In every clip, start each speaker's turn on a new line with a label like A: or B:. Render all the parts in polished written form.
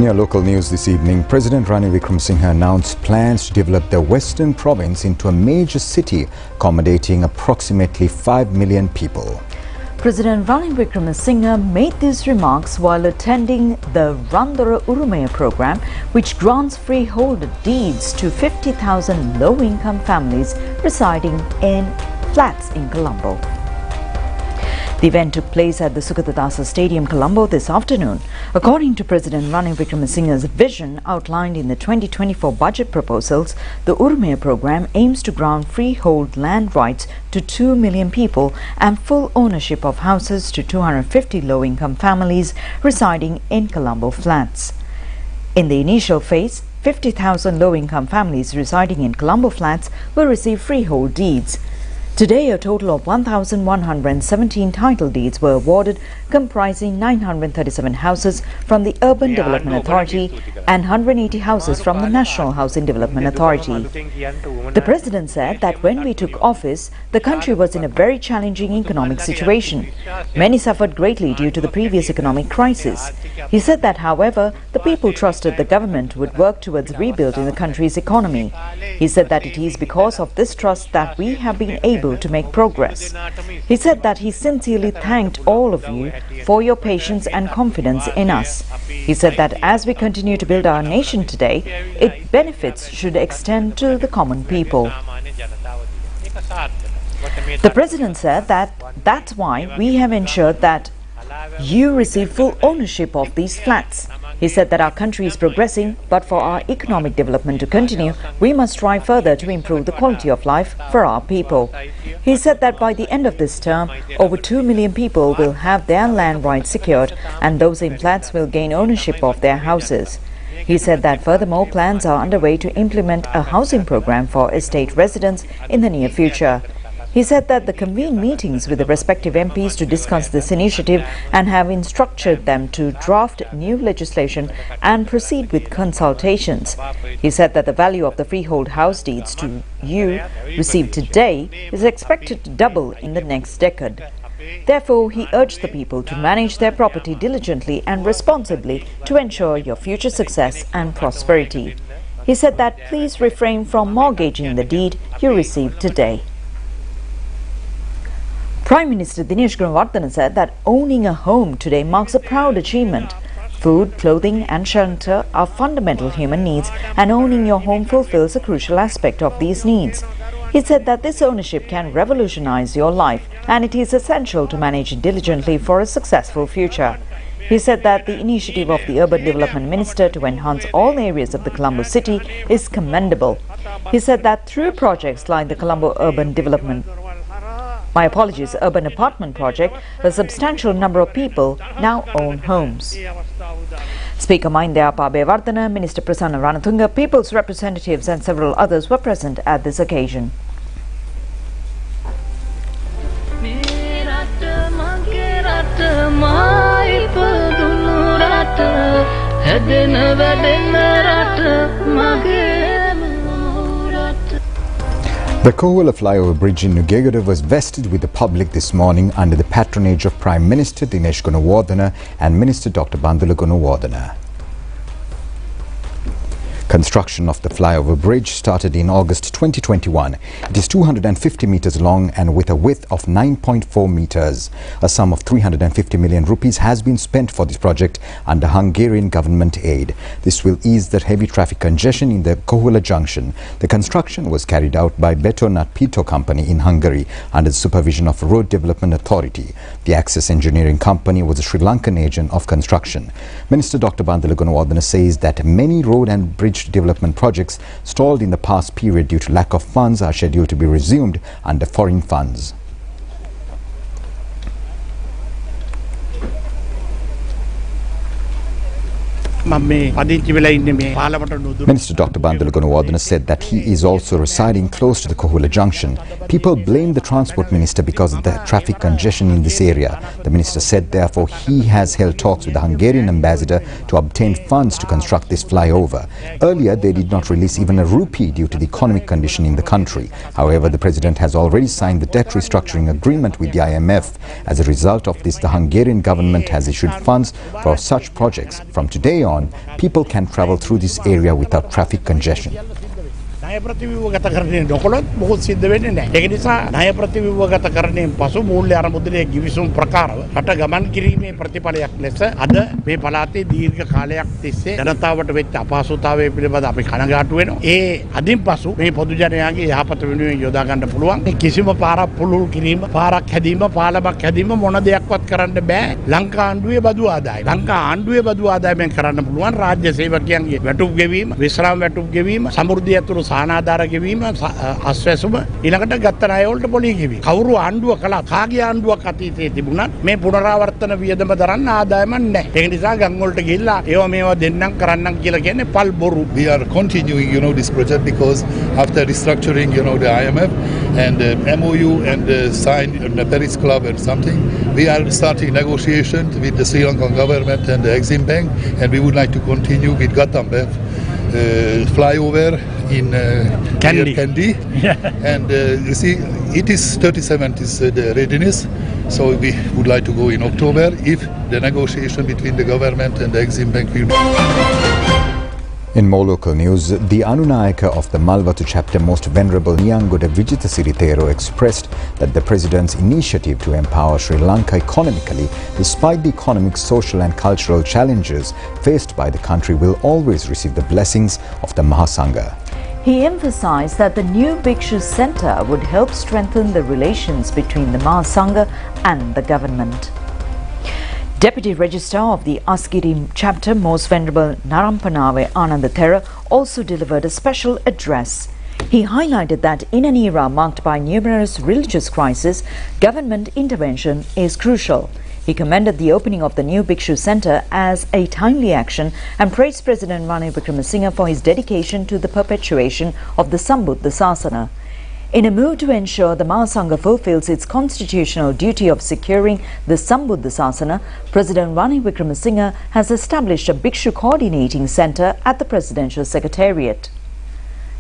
A: your local news this evening, President Ranil Wickremesinghe announced plans to develop the Western province into a major city accommodating approximately 5 million people.
B: President Ranil Wickremesinghe made these remarks while attending the Randora Urumaya program, which grants freehold deeds to 50,000 low-income families residing in flats in Colombo. The event took place at the Sukatadasa Stadium, Colombo this afternoon. According to President Ranil Wickremesinghe's vision outlined in the 2024 budget proposals, the Urumaya program aims to grant freehold land rights to 2 million people and full ownership of houses to 250 low-income families residing in Colombo flats. In the initial phase, 50,000 low-income families residing in Colombo flats will receive freehold deeds. Today, a total of 1,117 title deeds were awarded, comprising 937 houses from the Urban Development Authority and 180 houses from the National Housing Development Authority. The President said that when we took office, the country was in a very challenging economic situation. Many suffered greatly due to the previous economic crisis. He said that, however, the people trusted the government would work towards rebuilding the country's economy. He said that it is because of this trust that we have been able to make progress. He said that he sincerely thanked all of you for your patience and confidence in us. He said that as we continue to build our nation today, its benefits should extend to the common people. The President said that that's why we have ensured that you receive full ownership of these flats. He said that our country is progressing, but for our economic development to continue, we must strive further to improve the quality of life for our people. He said that by the end of this term, over 2 million people will have their land rights secured and those in flats will gain ownership of their houses. He said that furthermore plans are underway to implement a housing program for estate residents in the near future. He said that they convened meetings with the respective MPs to discuss this initiative and have instructed them to draft new legislation and proceed with consultations. He said that the value of the freehold house deeds to you received today is expected to double in the next decade. Therefore, he urged the people to manage their property diligently and responsibly to ensure your future success and prosperity. He said that please refrain from mortgaging the deed you received today. Prime Minister Dinesh Gunawardena said that owning a home today marks a proud achievement. Food, clothing and shelter are fundamental human needs, and owning your home fulfills a crucial aspect of these needs. He said that this ownership can revolutionize your life and it is essential to manage it diligently for a successful future. He said that the initiative of the Urban Development Minister to enhance all areas of the Colombo city is commendable. He said that through projects like the Colombo Urban Apartment Project, a substantial number of people now own homes. Speaker Mahindra Abeyewardena, Minister Prasanna Ranatunga, People's representatives and several others were present at this occasion.
A: The Kohuala flyover bridge in Nugegoda was vested with the public this morning under the patronage of Prime Minister Dinesh Gunawardena and Minister Dr. Bandula Gunawardena. Construction of the flyover bridge started in August 2021. It is 250 meters long and with a width of 9.4 meters. A sum of 350 million rupees has been spent for this project under Hungarian government aid. This will ease the heavy traffic congestion in the Kohuala junction. The construction was carried out by Betonat Pito Company in Hungary under the supervision of Road Development Authority. The Access Engineering Company was a Sri Lankan agent of construction. Minister Dr. Bandula Gunawardena says that many road and bridge development projects stalled in the past period due to lack of funds are scheduled to be resumed under foreign funds. Minister Dr. Bandula Gunawardena said that he is also residing close to the Kohuala junction. People blame the Transport Minister because of the traffic congestion in this area. The minister said therefore he has held talks with the Hungarian ambassador to obtain funds to construct this flyover. Earlier they did not release even a rupee due to the economic condition in the country. However, the president has already signed the debt restructuring agreement with the IMF. As a result of this, the Hungarian government has issued funds for such projects. From today on, on, people can travel through this area without traffic congestion.
C: ණය ප්‍රතිව්‍යුහගතකරණය නොකළොත් මොකොත් සිද්ධ වෙන්නේ නැහැ. ඒක නිසා ණය ප්‍රතිව්‍යුහගතකරණයෙන් පසු මූල්‍ය අරමුදලේ ගිවිසුම් ප්‍රකාරව රට ගමන් කිරීමේ ප්‍රතිඵලයක් ලෙස අද මේ පළාතේ දීර්ඝ කාලයක් තිස්සේ ජනතාවට වෙච්ච අපහසුතාවය පිළිබඳ අපි කනගාටු වෙනවා. ඒ අදින් පසු මේ පොදු ජනයාගේ යහපත වෙනුවෙන් යොදා ගන්න පුළුවන්. මේ කිසිම පාරක් පුළුල් කිරීම, පාරක් හැදීම, පාලමක් හැදීම මොන දෙයක්වත් කරන්න බෑ. ලංකා ආණ්ඩුවේ බදු ආදායම. ලංකා ආණ්ඩුවේ බදු ආදායමෙන් කරන්න පුළුවන් රාජ්‍ය සේවකයන්ගේ වැටුප් ගෙවීම, විශ්‍රාම වැටුප් ගෙවීම, සමෘද්ධිය ඇතුළු ආනාධාර ගෙවීම, අස්වැසුම, ඊළඟට ගත්ත ණය වලට පොලී ගෙවීම. කවුරු ආණ්ඩුව කළා, කාගේ ආණ්ඩුවක් අතීතයේ තිබුණත් මේ පුනරාවර්තන වියදම දරන්න ආදායමක් නැහැ. ඒක නිසා ගම් වලට ගිහිල්ලා ඒවා මේවා දෙන්නම් කරන්නම් කියලා කියන්නේ පල් බොරු.
D: We are continuing, this project because after restructuring, the IMF and MOU and signed the Paris Club and something, we are starting negotiations with the Sri Lankan government and the Exim Bank, and we would like to continue with Gothenburg. Flyover in Kandy. Yeah. And you see, it is 37 is the readiness, so we would like to go in October if the negotiation between the government and the Exim Bank will be.
A: In more local news, the Anunayaka of the Malwatu chapter, Most Venerable Lankangoda Vijitha Siritero, expressed that the President's initiative to empower Sri Lanka economically, despite the economic, social and cultural challenges faced by the country, will always receive the blessings of the Mahasangha.
B: He emphasized that the new Bikku Center would help strengthen the relations between the Mahasangha and the government. Deputy Registrar of the Asgiri chapter, Most Venerable Narampanave Anandathera, also delivered a special address. He highlighted that in an era marked by numerous religious crises, government intervention is crucial. He commended the opening of the new Bikku Center as a timely action and praised President Ranil Wickremesinghe for his dedication to the perpetuation of the Sambuddha Sasana. In a move to ensure the Mahasangha fulfills its constitutional duty of securing the Sambuddha Sasana, President Ranil Wickremesinghe has established a Bikku Coordinating Centre at the Presidential Secretariat.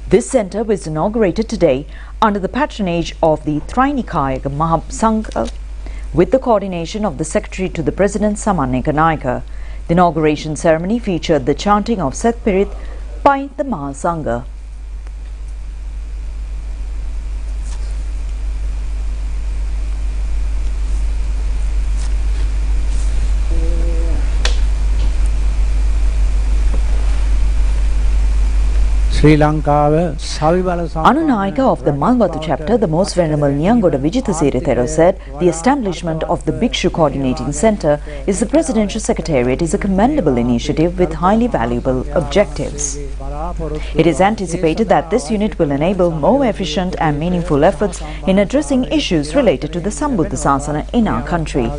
B: This centre was inaugurated today under the patronage of the Trinikaya Mahasangha with the coordination of the Secretary to the President Samaneka Naika. The inauguration ceremony featured the chanting of Seth Pirit by the Mahasangha. Anunayaka of the Malwatu chapter, the Most Venerable Lankangoda Vijitha Siritero, said the establishment of the Bikku Coordinating Centre is the Presidential Secretariat is a commendable initiative with highly valuable objectives. It is anticipated that this unit will enable more efficient and meaningful efforts in addressing issues related to the Sambuddha Sasana in our country.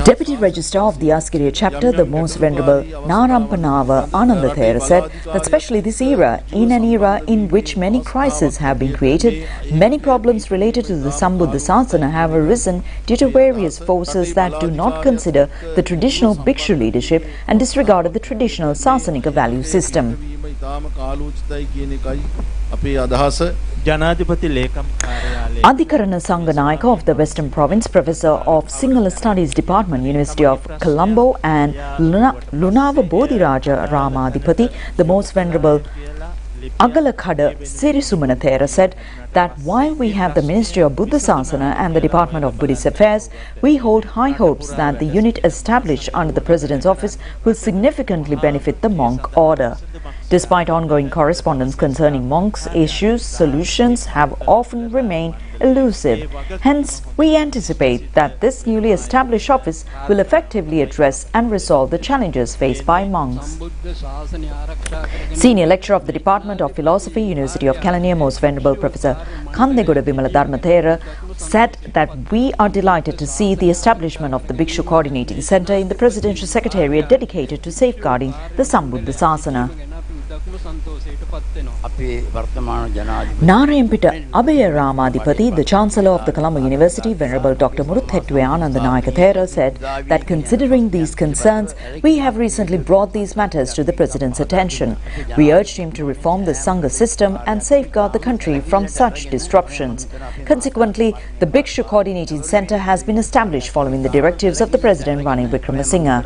B: Deputy Registrar of the Asgiri chapter, the Most Venerable Narampanava Anandathera, said that especially this era, in an era in which many crises have been created, many problems related to the Sambuddha Sasana have arisen due to various forces that do not consider the traditional Bikku leadership and disregarded the traditional Sasanika value system. Adhikarana Sanganayaka of the Western Province, Professor of Sinhala Studies Department, University of Colombo, and Lunava Bodhiraja Ramadipati, the Most Venerable Agalakada Sirisumanathera, said that while we have the Ministry of Buddha Sasana and the Department of Buddhist Affairs, we hold high hopes that the unit established under the President's office will significantly benefit the monk order. Despite ongoing correspondence concerning monks' issues, solutions have often remained elusive. Hence, we anticipate that this newly established office will effectively address and resolve the challenges faced by monks. Senior lecturer of the Department of Philosophy, University of Kelaniya, Most Venerable Professor Kandegoda Vimala Dharmathera, said that we are delighted to see the establishment of the Bikku Coordinating Centre in the Presidential Secretariat dedicated to safeguarding the Sambuddha Sasana. Naraympita Abhaya Ramadipati, the Chancellor of the Colombo University, Venerable Dr. Muruthettuwe Anandanayaka Thera, said that considering these concerns, we have recently brought these matters to the President's attention. We urged him to reform the Sangha system and safeguard the country from such disruptions. Consequently, the Bikku Coordinating Centre has been established following the directives of the President Ranil Wickremesinghe.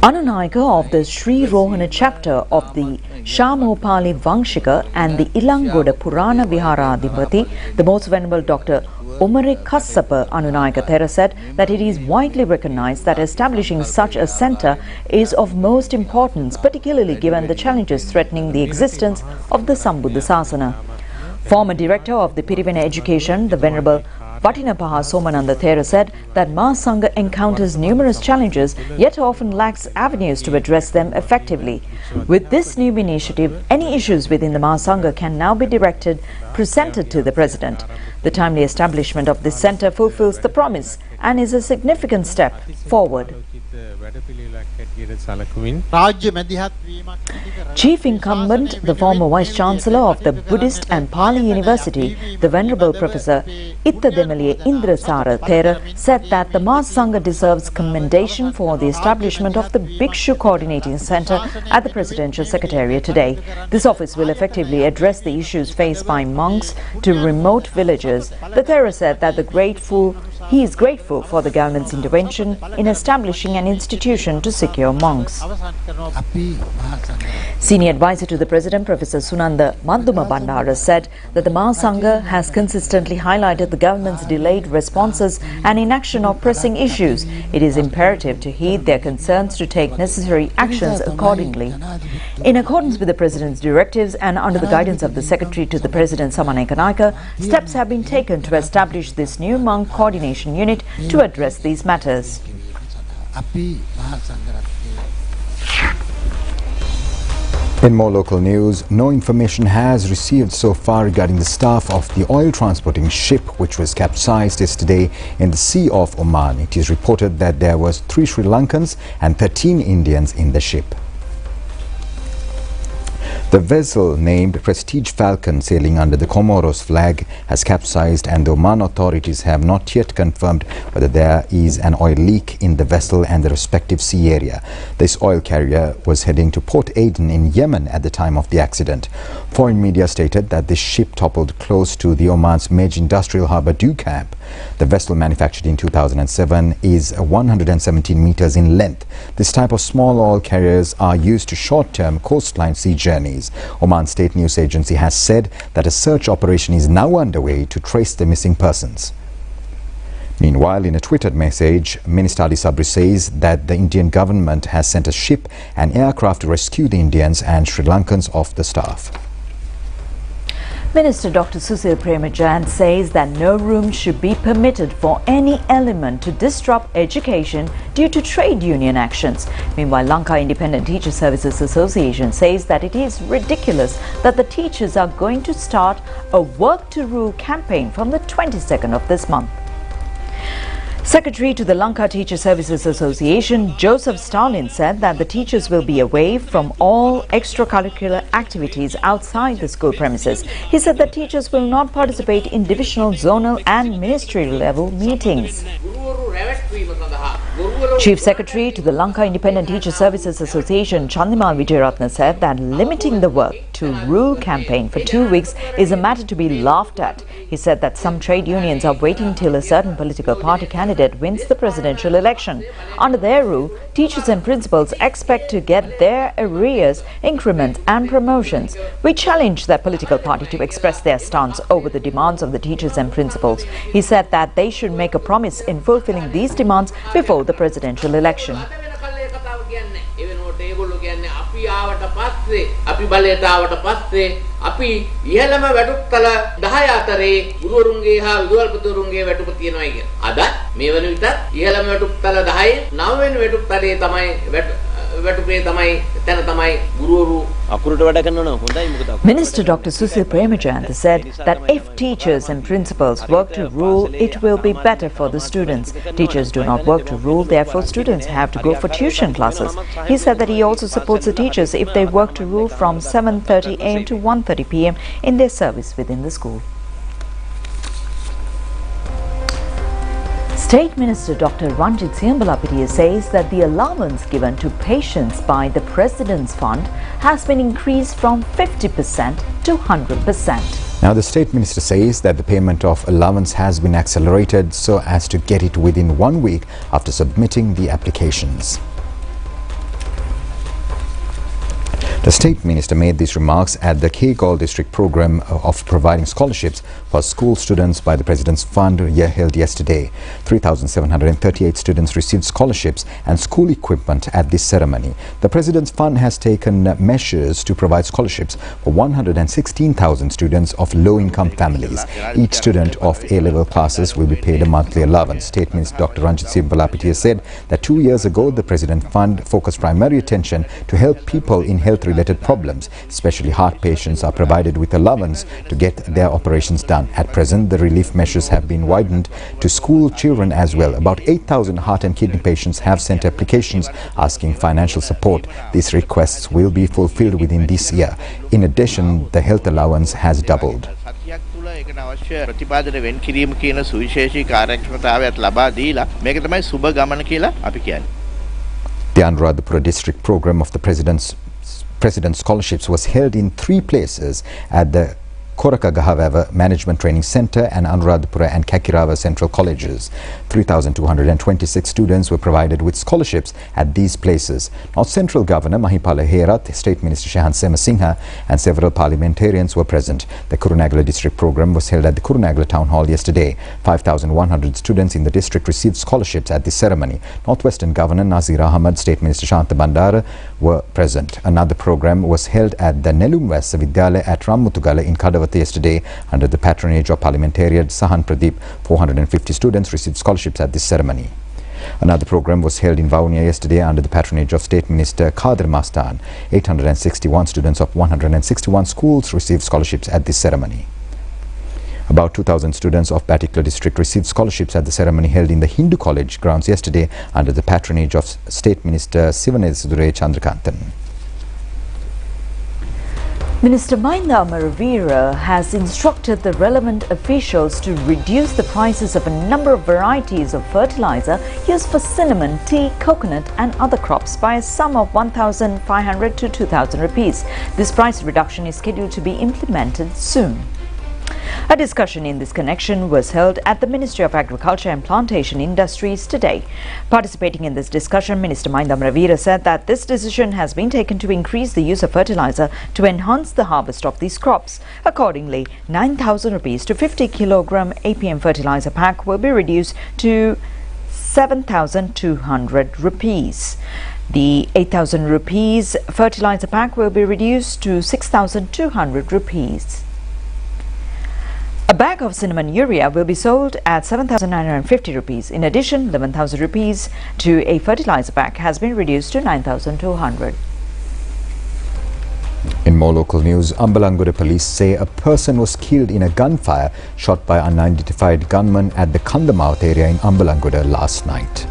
B: Anunayaka of the Sri Rohana chapter of the Shamopali Vangshika and the Ilangoda Purana Viharadipati, the Most Venerable Dr. Omare Kassapa Anunayaka Thera said that it is widely recognized that establishing such a centre is of most importance, particularly given the challenges threatening the existence of the Sambuddha Sasana. Former Director of the Pirivena Education, the Venerable Patinapaha Somananda Thera said that Mahasangha encounters numerous challenges yet often lacks avenues to address them effectively. With this new initiative, any issues within the Mahasangha can now be presented to the President. The timely establishment of this centre fulfills the promise and is a significant step forward. Chief incumbent, the former Vice-Chancellor of the Buddhist and Pali University, the Venerable Professor Ittademaliye Indrasara Thera, said that the Mahasangha deserves commendation for the establishment of the Bikku Coordinating Centre at the Presidential Secretariat today. This office will effectively address the issues faced by monks to remote villages. The Thera said that he is grateful for the government's intervention in establishing an institution to secure monks. Senior advisor to the President, Professor Sunanda Madhuma Bandara, said that the Mahasangha has consistently highlighted the government's delayed responses and inaction of pressing issues. It is imperative to heed their concerns to take necessary actions accordingly. In accordance with the President's directives and under the guidance of the Secretary to the President Samaneka Naika, steps have been taken to establish this new monk coordination unit to address these matters.
A: In more local news, no information has received so far regarding the staff of the oil transporting ship which was capsized yesterday in the Sea of Oman. It is reported that there was 3 Sri Lankans and 13 Indians in the ship. The vessel, named Prestige Falcon, sailing under the Comoros flag, has capsized, and the Oman authorities have not yet confirmed whether there is an oil leak in the vessel and the respective sea area. This oil carrier was heading to Port Aden in Yemen at the time of the accident. Foreign media stated that this ship toppled close to the Oman's major industrial harbour Dew Camp. The vessel, manufactured in 2007, is 117 meters in length. This type of small oil carriers are used to short-term coastline sea journeys. Oman State News Agency has said that a search operation is now underway to trace the missing persons. Meanwhile, in a Twitter message, Minister Ali Sabri says that the Indian government has sent a ship and aircraft to rescue the Indians and Sri Lankans off the staff.
B: Minister Dr. Susil Premajan says that no room should be permitted for any element to disrupt education due to trade union actions. Meanwhile, Lanka Independent Teacher Services Association says that it is ridiculous that the teachers are going to start a Work to Rule campaign from the 22nd of this month. Secretary to the Lanka Teacher Services Association, Joseph Stalin, said that the teachers will be away from all extracurricular activities outside the school premises. He said that teachers will not participate in divisional, zonal and ministerial level meetings. Chief Secretary to the Lanka Independent Teacher Services Association, Chandimal Vijayaratna, said that limiting the Work to Rule campaign for 2 weeks is a matter to be laughed at. He said that some trade unions are waiting till a certain political party candidate wins the presidential election. Under their rule, teachers and principals expect to get their arrears, increments and promotions. We challenge that political party to express their stance over the demands of the teachers and principals. He said that they should make a promise in fulfilling these demands before the presidential election.
E: අපි ඉහළම වැටුප් තල 10 අතරේ ගුරුවරුන්ගේ හා විදුහල්පතිවරුන්ගේ වැටුප තියෙනවා කියන. අද මේ වන විටත් ඉහළම වැටුප් තල 10 9 වෙනි වැටුප් තලයේ තමයි වැටුපේ තමයි එතන තමයි ගුරුවරු
F: අකුරට වැඩ කරනවා හොඳයි මොකද
B: Minister Dr. Susil Premachandra said that if teachers and principals work to rule, it will be better for the students. Teachers do not work to rule, therefore students have to go for tuition classes. He said that he also supports the teachers if they work to rule from 7:30 a.m. to 1:30 p.m. in their service within the school. State Minister Dr. Ranjit Ambalangoda says that the allowance given to patients by the President's Fund has been increased from 50% to 100%.
A: Now, the State Minister says that the payment of allowance has been accelerated so as to get it within 1 week after submitting the applications. The State Minister made these remarks at the K-Gol District Program of providing scholarships for school students by the President's Fund held yesterday. 3,738 students received scholarships and school equipment at this ceremony. The President's Fund has taken measures to provide scholarships for 116,000 students of low-income families. Each student of A-level classes will be paid a monthly allowance. State Minister Dr. Ranjit Ambalangoda said that 2 years ago, the President's Fund focused primary attention to help people in health-related problems. Especially heart patients are provided with allowance to get their operations done. At present, the relief measures have been widened to school children as well. About 8,000 heart and kidney patients have sent applications asking financial support. These requests will be fulfilled within this year. In addition, the health allowance has doubled.
G: ඒකට අවශ්‍ය ප්‍රතිපාදන වෙන් කිරීම කියන සුවිශේෂී කාර්යක්ෂමතාවයක් ලබා දීලා මේක තමයි සුබ ගමන කියලා අපි කියන්නේ.
A: The Anuradhapura district program of the President's scholarships was held in 3 places at the Korakagahawava Management Training Centre and Anuradhapura and Kakirawa Central Colleges. 3,226 students were provided with scholarships at these places. North Central Governor Mahipala Herath, State Minister Shahan Semasinghe and several parliamentarians were present. The Kurunegala district program was held at the Kurunegala Town Hall yesterday. 5,100 students in the district received scholarships at this ceremony. Northwestern Governor Nazir Ahmad, State Minister Shanta Bandara were present. Another program was held at the Nelum West Vidyalaya at Rammutugala in Kadava yesterday under the patronage of parliamentarian Sahan Pradeep. 450 students received scholarships at this ceremony. Another program was held in Vaunia yesterday under the patronage of State Minister Kadir Mastan. 861 students of 161 schools received scholarships at this ceremony. About 2,000 students of Batikla district received scholarships at the ceremony held in the Hindu College grounds yesterday under the patronage of State Minister Sivanetha Chandrakantan.
B: Minister Mahinda Amaravira has instructed the relevant officials to reduce the prices of a number of varieties of fertilizer used for cinnamon, tea, coconut and other crops by a sum of 1,500 to 2,000 rupees. This price reduction is scheduled to be implemented soon. A discussion in this connection was held at the Ministry of Agriculture and Plantation Industries today. Participating in this discussion, Minister Mahinda Amaravira said that this decision has been taken to increase the use of fertilizer to enhance the harvest of these crops. Accordingly, 9,000 rupees to 50 kilogram APM fertilizer pack will be reduced to 7,200 rupees. The 8,000 rupees fertilizer pack will be reduced to 6,200 rupees. A bag of cinnamon urea will be sold at 7,950 rupees. In addition, 11,000 rupees to a fertilizer pack has been reduced to 9,200.
A: In more local news, Ambalangoda police say a person was killed in a gunfire shot by unidentified gunmen at the Kandamouth area in Ambalangoda last night.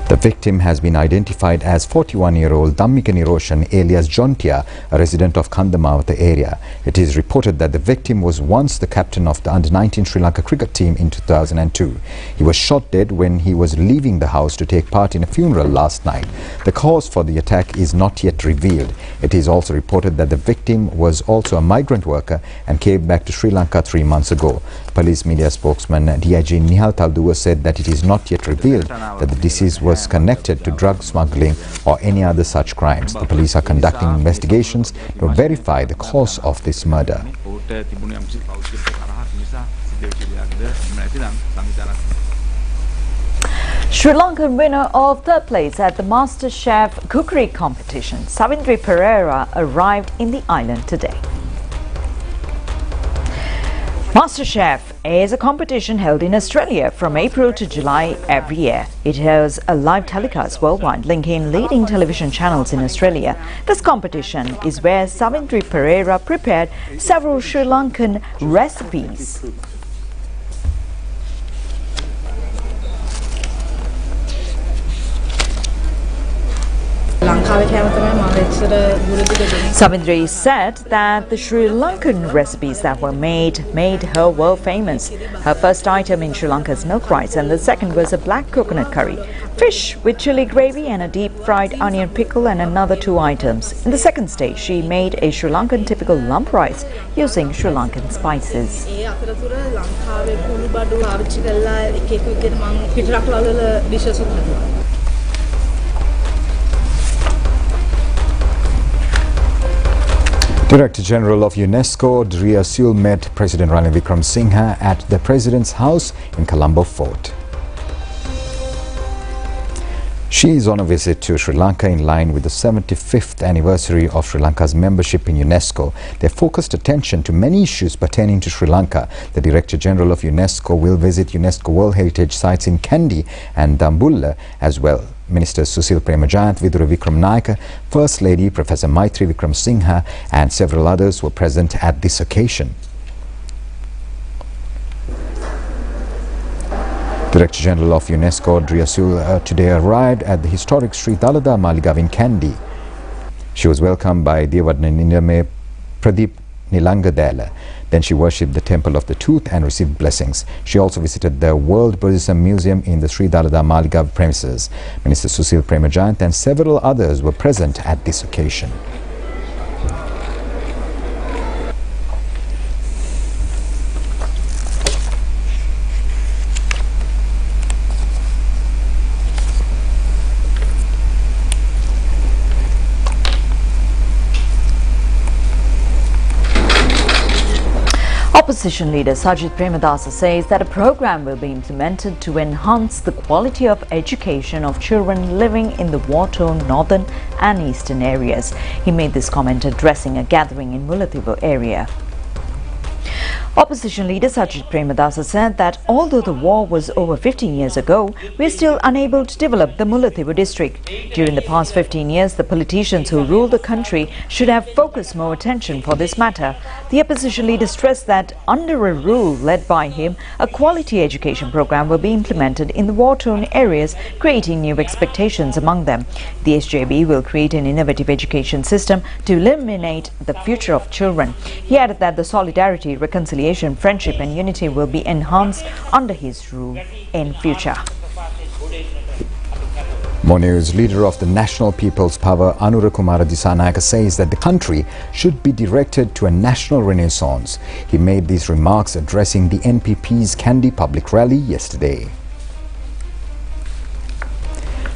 A: The victim has been identified as 41-year-old Dhammika Niroshan alias Jontia, a resident of Kandamouth area. It is reported that the victim was once the captain of the under-19 Sri Lanka cricket team in 2002. He was shot dead when he was leaving the house to take part in a funeral last night. The cause for the attack is not yet revealed. It is also reported that the victim was also a migrant worker and came back to Sri Lanka 3 months ago. Police media spokesman DIG Nihal Talduwa said that it is not yet revealed that the deceased was connected to drug smuggling or any other such crimes. The police are conducting investigations to verify the cause of this murder.
B: Sri Lankan winner of 3rd place at the Master Chef Cookery Competition, Savindri Pereira, arrived in the island today. MasterChef is a competition held in Australia from April to July every year. It has a live telecast worldwide, linking leading television channels in Australia. This competition is where Savindri Pereira prepared several Sri Lankan recipes. Savindri said that the Sri Lankan recipes that were made her world famous. Her first item in Sri Lanka is milk rice, and the second was a black coconut curry, fish with chili gravy and a deep fried onion pickle, and another 2 items. In the second stage, she made a Sri Lankan typical lump rice using Sri Lankan spices.
A: Director General of UNESCO, Dria Sul, met President Ranil Wickremesinghe at the President's house in Colombo Fort. She is on a visit to Sri Lanka in line with the 75th anniversary of Sri Lanka's membership in UNESCO. They focused attention to many issues pertaining to Sri Lanka. The Director General of UNESCO will visit UNESCO World Heritage Sites in Kandy and Dambulla as well. Ministers Susil Premajayant, Vidura Wickremesinghe, First Lady Professor Maitri Wickremesinghe and several others were present at this occasion. Director General of UNESCO, Dria Sul, today arrived at the historic Sri Dalada Maligav in Kandy. She was welcomed by Devadna Nindame Pradeep Nilangadela. Then she worshipped the Temple of the Tooth and received blessings. She also visited the World Buddhism Museum in the Sri Dalada Maligav premises. Minister Susil Premajayant and several others were present at this occasion.
B: Opposition leader Sajid Premadasa says that a program will be implemented to enhance the quality of education of children living in the war-torn northern and eastern areas. He made this comment addressing a gathering in Mullaitivu area. Opposition leader Sajid Premadasa said that although the war was over 15 years ago, we are still unable to develop the Mullaitivu district. During the past 15 years, the politicians who rule the country should have focused more attention for this matter. The opposition leader stressed that under a rule led by him, a quality education program will be implemented in the war-torn areas, creating new expectations among them. The SJB will create an innovative education system to illuminate the future of children. He added that the solidarity, reconciliation, friendship and unity will be enhanced under his rule in future.
A: More news. Leader of the National People's Power, Anura Kumara Dissanayake, says that the country should be directed to a national renaissance. He made these remarks addressing the NPP's Kandy public rally yesterday.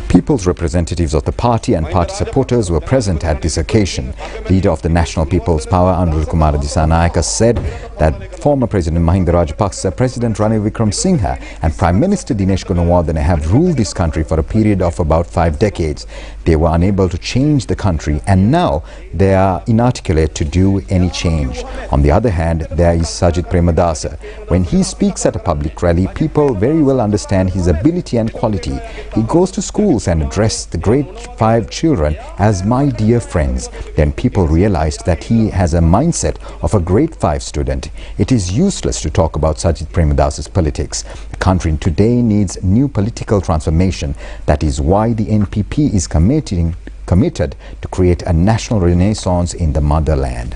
A: People's representatives of the party and party supporters were present at this occasion. Leader of the National People's Power, Anura Kumara Dissanayake, said that former President Mahinda Rajapaksa, President Ranil Wickremesinghe and Prime Minister Dinesh Gunawardene have ruled this country for a period of about 5 decades. They were unable to change the country and now they are inarticulate to do any change. On the other hand, there is Sajid Premadasa. When he speaks at a public rally, people very well understand his ability and quality. He goes to schools and addresses the grade 5 children as my dear friends. Then people realized that he has a mindset of a grade 5 student. It is useless to talk about Sajid Premadasa's politics. The country today needs new political transformation. That is why the NPP is committed to create a national renaissance in the motherland.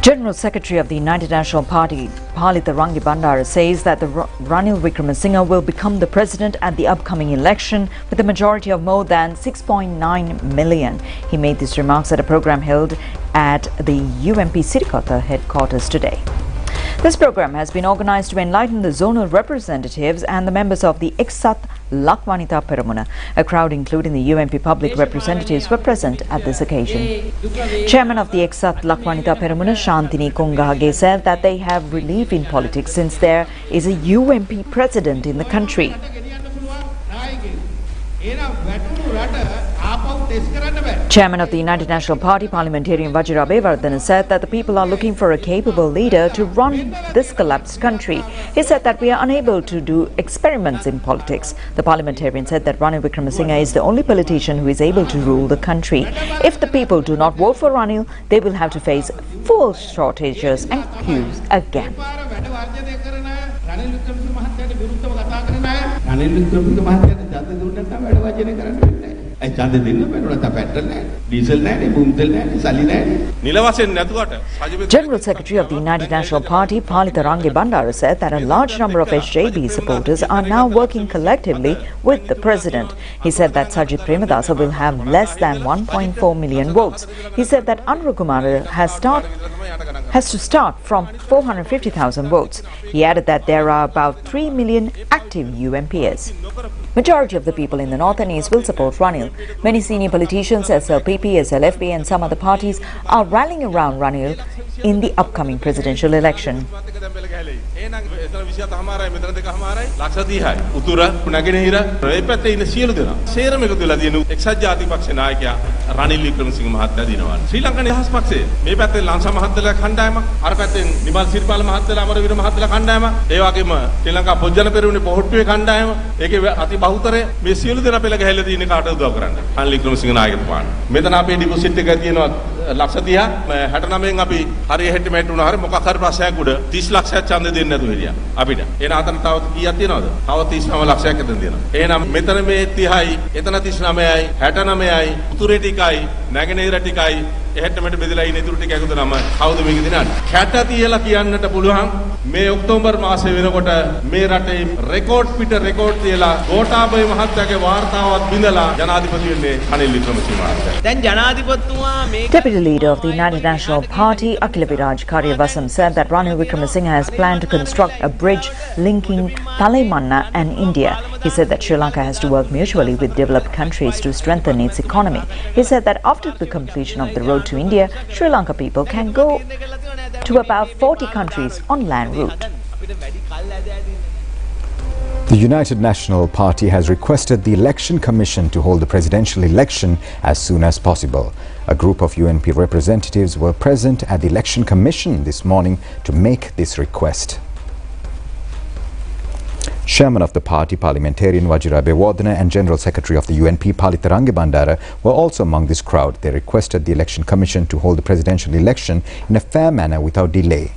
B: General Secretary of the United National Party, Palitha Rangi Bandara, says that Ranil Wickremesinghe will become the president at the upcoming election with a majority of more than 6.9 million. He made these remarks at a program held at the UMP Sirikota headquarters today. This program has been organized to enlighten the zonal representatives and the members of the Eksat Lakwanita Peramuna. A crowd including the UMP public representatives were present at this occasion. Chairman of the Eksat Lakwanita Peramuna, Shantini Kongahage, said that they have relief in politics since there is a UMP president in the country. Chairman of the United National Party, parliamentarian Bikku Abewardena, said that the people are looking for a capable leader to run this collapsed country. He said that we are unable to do experiments in politics. The parliamentarian said that Ranil Wickremesinghe is the only politician who is able to rule the country. If the people do not vote for Ranil, they will have to face fuel shortages and queues again. General Secretary of the United National Party, Palitharange Bandara, said that a large number of SJB supporters are now working collectively with the president. He said that Sajid Premadasa will have less than 1.4 million votes. He said that Anura Kumara has to start from 450,000 votes. He added that there are about 3 million active UMPs. Majority of the people in the north and east will support Ranil. Many senior politicians, SLPP, SLFP and some other parties are rallying around Ranil in the upcoming presidential election.
H: බහුතරය මේ සියලු දෙනා පෙළ ගහලා තියෙන කාට උදව් කරන්න. රනිල් වික්‍රමසිංහ නායකතුමාට. මෙතන අපේ ඩිපොසිට් එක තියෙනවා ලක්ෂ 30ක් 69න් අපි හරිය හෙට මෙහෙට වුණා හරිය මොකක් හරි ප්‍රශ්නයක් උඩ 30 ලක්ෂයක් ඡන්දෙ දෙන්නේ නැතුව හිටියා අපිට. එහෙනම් අතන තව කීයක් තියෙනවද? තව 39 ලක්ෂයක් එතන තියෙනවා. එහෙනම් මෙතන මේ 30යි, එතන 39යි, 69යි, උතුරේ ටිකයි, නැගෙනහිර ටිකයි එහෙට මෙහෙට බෙදලා ඉන්න ඉතුරු ටික එකතු නම කවුද මේක දිනන්නේ? 60 තියලා කියන්නට පුළුවන් මේ ඔක්තෝබර් මාසෙ වෙනකොට මේ රටේ රෙකෝඩ් පිට රෙකෝඩ් තියලා ගෝඨාභය මහත්තයාගේ වාර්තාවත් බිඳලා ජනාධිපති වෙන්නේ රනිල් වික්‍රමසිංහ මහත්තයා. දැන් ජනාධිපතිතුමා මේ
B: Deputy Leader of the United National Party, Akhila Viraj Karyavasam, said that Ranil Wickremesinghe has planned to construct a bridge linking Talaimanna and India. He said that Sri Lanka has to work mutually with developed countries to strengthen its economy. He said that after the completion of the road to India, Sri Lanka people can go to about 40 countries on land route.
A: The United National Party has requested the Election Commission to hold the presidential election as soon as possible. A group of UNP representatives were present at the Election Commission this morning to make this request. Chairman of the party, parliamentarian Bikku Abewardena, and General Secretary of the UNP, Palitharange Bandara, were also among this crowd. They requested the Election Commission to hold the presidential election in a fair manner without delay.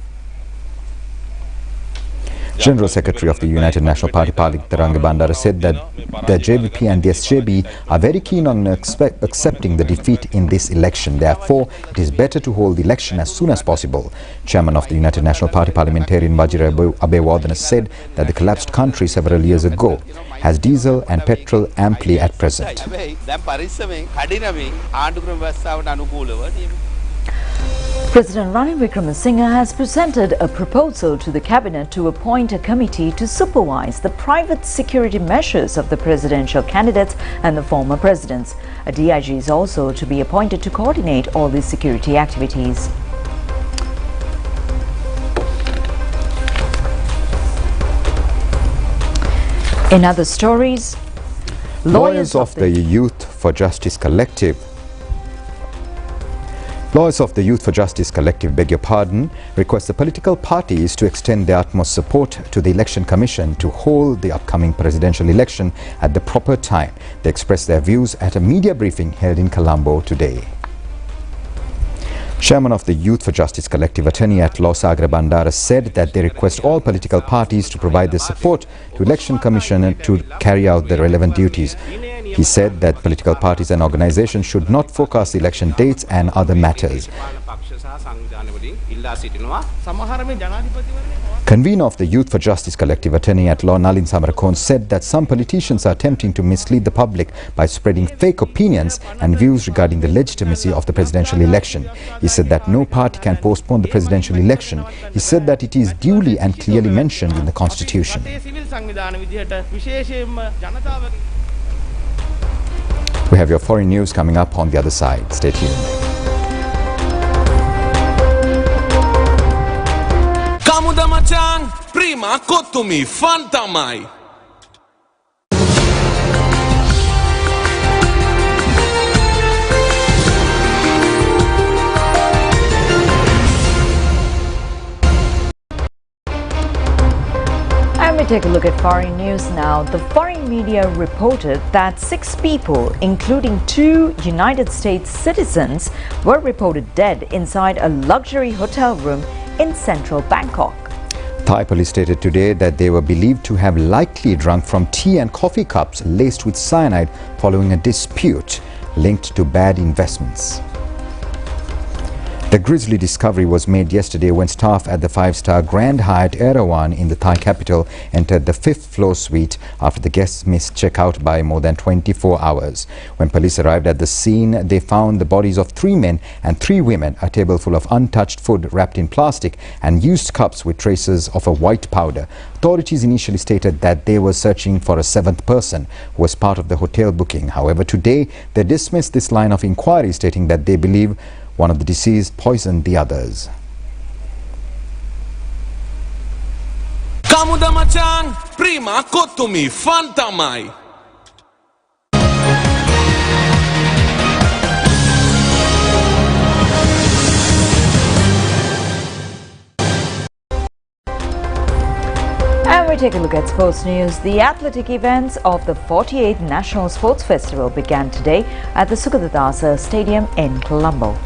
A: General Secretary of the United National Party, Palitharange Bandara, said that the JVP and the SJB are very keen on accepting the defeat in this election. Therefore, it is better to hold the election as soon as possible. Chairman of the United National Party, parliamentarian Bikku Abewardena, said that the collapsed country several years ago has diesel and petrol amply at present.
B: President Ranil Wickremesinghe has presented a proposal to the cabinet to appoint a committee to supervise the private security measures of the presidential candidates and the former presidents. A DIG is also to be appointed to coordinate all these security activities. In other stories,
A: Lawyers of the Youth for Justice Collective request the political parties to extend their utmost support to the Election Commission to hold the upcoming presidential election at the proper time. They expressed their views at a media briefing held in Colombo today. Chairman of the Youth for Justice Collective, Attorney at Law Sagar Bandara, said that they request all political parties to provide their support to Election Commission to carry out their relevant duties. He said that political parties and organizations should not forecast election dates and other matters. Convener of the Youth for Justice Collective, Attorney at Law Nalin Samarakon, said that some politicians are attempting to mislead the public by spreading fake opinions and views regarding the legitimacy of the presidential election. He said that no party can postpone the presidential election. He said that it is duly and clearly mentioned in the Constitution. We have your foreign news coming up on the other side. Stay tuned.
I: Kamuda machan, prima kotumi fantamai.
B: And we take a look at foreign news now. The foreign media reported that 6 people, including 2 United States citizens, were reported dead inside a luxury hotel room in central Bangkok.
A: Thai police stated today that they were believed to have likely drunk from tea and coffee cups laced with cyanide following a dispute linked to bad investments. The grisly discovery was made yesterday when staff at the 5-star Grand Hyatt Erawan in the Thai capital entered the 5th floor suite after the guests missed checkout by more than 24 hours. When police arrived at the scene, they found the bodies of 3 men and 3 women, a table full of untouched food wrapped in plastic and used cups with traces of a white powder. Authorities initially stated that they were searching for a 7th person who was part of the hotel booking. However, today they dismissed this line of inquiry, stating that they believe one of the deceased poisoned the others.
I: Kamuda macang, prima kotumi fantamai.
B: And we take a look at sports news. The athletic events of the 48th National Sports Festival began today at the Sukadadasa Stadium in Colombo.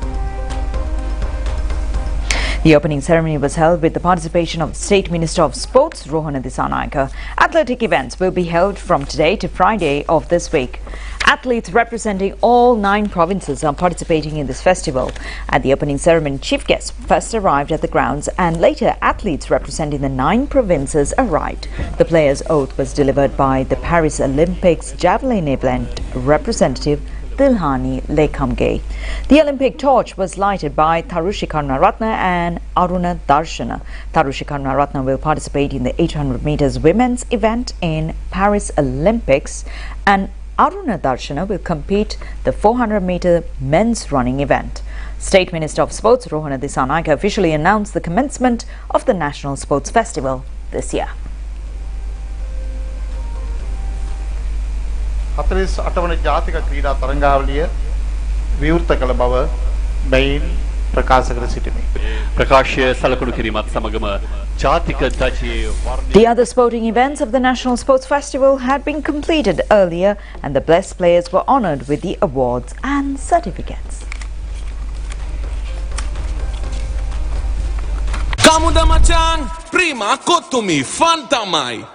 B: The opening ceremony was held with the participation of the State Minister of Sports, Rohana Dissanayake. Athletic events will be held from today to Friday of this week. Athletes representing all 9 provinces are participating in this festival. At the opening ceremony, chief guests first arrived at the grounds and later athletes representing the 9 provinces arrived. The players' oath was delivered by the Paris Olympics javelin event representative Dilhani Lekhamge. The Olympic torch was lighted by Tharushi Karunaratne and Aruna Darshana. Tharushi Karunaratne will participate in the 800 meters women's event in Paris Olympics, and Aruna Darshana will compete the 400-meter men's running event. State Minister of Sports Rohana Dissanayake officially announced the commencement of the National Sports Festival this year.
J: 48 වන ජාතික ක්‍රීඩා තරඟාවලිය විවෘත කළ බව මෙයින් ප්‍රකාශ කර සිටිමි.
K: ප්‍රකාශය සලකුණු කිරීමත් සමගම ජාතික ධජයේ
B: The other sporting events of the National Sports Festival had been completed earlier, and the best players were honoured with the awards and certificates.
I: Kamuda macang, prima kotumi fantamai.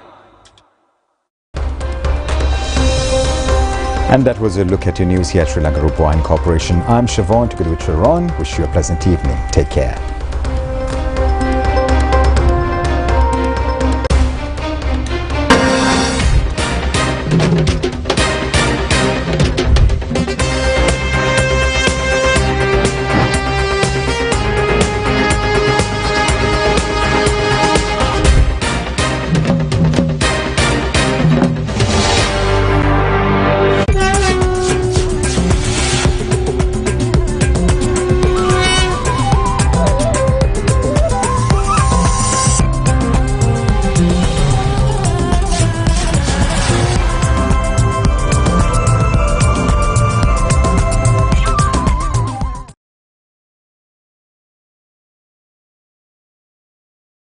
A: And that was a look at your news here at Sri Lanka Rupavahini Corporation. I'm Siobhan, together with Sharon. Wish you a pleasant evening. Take care.